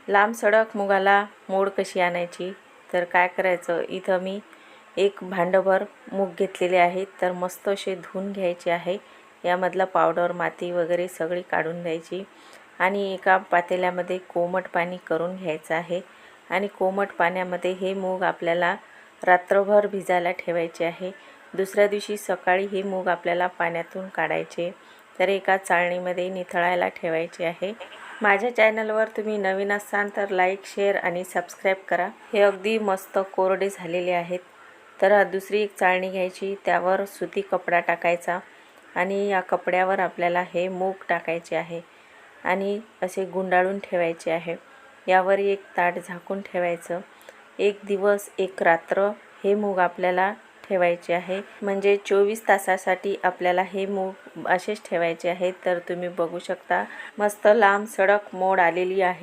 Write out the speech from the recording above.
लांब सडक मुगाला मोड कशी आणायची, तर काय करायचं, इथं मी एक भांडभर मूग घेतलेले आहेत. तर मस्त असे धुवून घ्यायचे आहे. यामधला पावडर माती वगैरे सगळी काढून द्यायची आणि एका पातेल्यामध्ये कोमट पाणी करून घ्यायचं आहे. आणि कोमट पाण्यामध्ये हे मूग आपल्याला रात्रभर भिजायला ठेवायचे आहे. दुसऱ्या दिवशी सकाळी हे मूग आपल्याला पाण्यातून काढायचे, तर एका चाळणीमध्ये निथळायला ठेवायचे आहे. माझ्या चॅनलवर तुम्ही नवीन असाल तर लाईक, शेअर आणि सबस्क्राईब करा. हे अगदी मस्त कोरडे झालेले आहेत. तर दुसरी एक चाळणी घ्यायची, त्यावर सुती कपडा टाकायचा आणि या कपड्यावर आपल्याला हे मूग टाकायचे आहे आणि असे गुंडाळून ठेवायचे आहे. यावर एक ताट झाकून ठेवायचं. एक दिवस एक रात्र हे मूग आपल्याला ठेवायचे आहे. म्हणजे 24 तासासाठी आपल्याला हे मूग असेच ठेवायचे आहेत. तर तुम्ही बघू शकता मस्त लांब सडक मोड आलेली आहे.